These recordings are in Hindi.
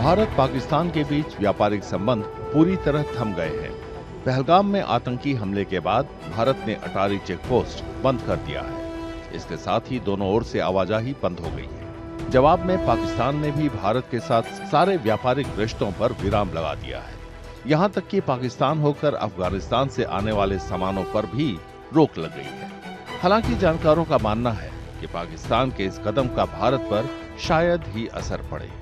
भारत पाकिस्तान के बीच व्यापारिक संबंध पूरी तरह थम गए हैं। पहलगाम में आतंकी हमले के बाद भारत ने अटारी चेक पोस्ट बंद कर दिया है। इसके साथ ही दोनों ओर से आवाजाही बंद हो गई है। जवाब में पाकिस्तान ने भी भारत के साथ सारे व्यापारिक रिश्तों पर विराम लगा दिया है। यहाँ तक कि पाकिस्तान होकर अफगानिस्तान से आने वाले सामानों पर भी रोक लग गई है। हालांकि जानकारों का मानना है कि पाकिस्तान के इस कदम का भारत पर शायद ही असर पड़े।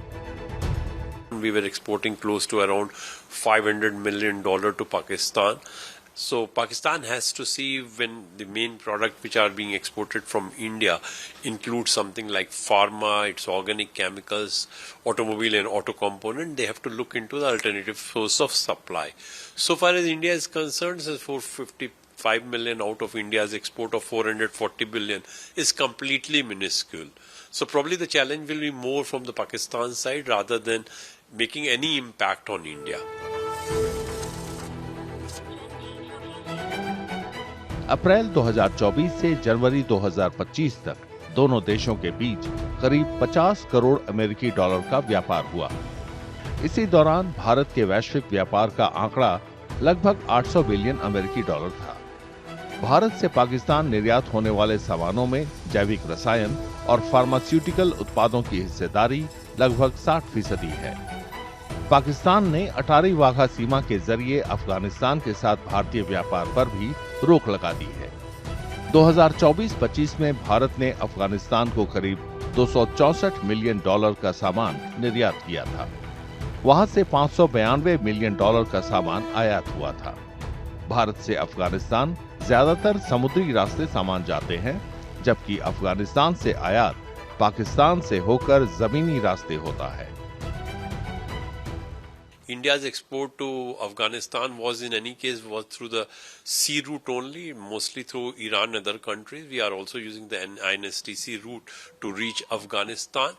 We were exporting close to around $500 million to Pakistan. So Pakistan has to see when the main product which are being exported from India include something like pharma, its organic chemicals, automobile and auto component, they have to look into the alternative source of supply. So far as India is concerned, 455 million out of India's export of 440 billion is completely minuscule. So probably the challenge will be more from the Pakistan side rather than making any impact on India. अप्रैल 2024 से जनवरी 2025 तक दोनों देशों के बीच करीब 50 करोड़ अमेरिकी डॉलर का व्यापार हुआ। इसी दौरान भारत के वैश्विक व्यापार का आंकड़ा लगभग 800 बिलियन अमेरिकी डॉलर था। भारत से पाकिस्तान निर्यात होने वाले सामानों में जैविक रसायन और फार्मास्यूटिकल उत्पादों की हिस्सेदारी लगभग 60% है। पाकिस्तान ने अटारी वाघा सीमा के जरिए अफगानिस्तान के साथ भारतीय व्यापार पर भी रोक लगा दी है। 2024-25 में भारत ने अफगानिस्तान को करीब 264 मिलियन डॉलर का सामान निर्यात किया था। वहां से 592 मिलियन डॉलर का सामान आयात हुआ था। भारत से अफगानिस्तान ज्यादातर समुद्री रास्ते सामान जाते हैं, जबकि अफगानिस्तान से आयात पाकिस्तान से होकर जमीनी रास्ते होता है। India's export to Afghanistan was in any case was through the sea route only, mostly through Iran and other countries. We are also using the INSTC route to reach Afghanistan.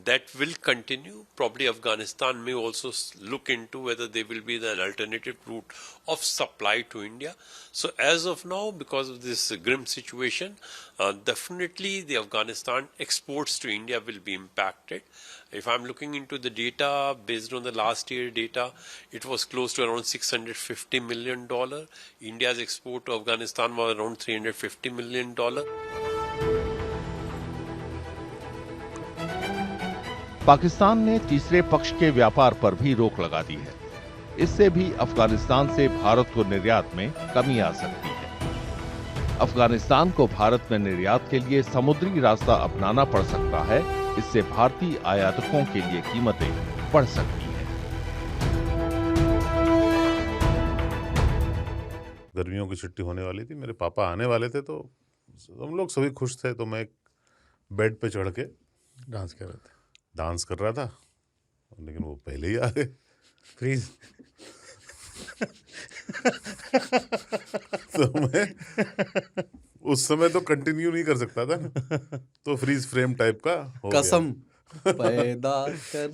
That will continue. Probably Afghanistan may also look into whether there will be an alternative route of supply to India. So as of now, because of this grim situation, definitely the Afghanistan exports to India will be impacted. If I'm looking into the data, based on the last year data, it was close to around $650 million. India's export to Afghanistan was around $350 million. Pakistan ने तीसरे पक्ष के व्यापार पर भी रोक लगा दी है। इससे भी अफगानिस्तान से भारत को निर्यात में कमी आ सकती है। अफगानिस्तान को भारत में निर्यात के लिए समुद्री रास्ता अपनाना पड़ सकता है। इससे भारतीय आयातकों के लिए कीमतें बढ़ सकती हैं। गर्मियों की छुट्टी होने वाली थी, मेरे पापा आने वाले थे, तो हम लोग सभी खुश थे। तो मैं एक बेड पे चढ़ के डांस कर रहा था, लेकिन वो पहले ही आ गए। फ्रीज। तो मैं उस समय तो कंटिन्यू नहीं कर सकता था ना, तो फ्रीज फ्रेम टाइप का हो गया। कसम पैदा कर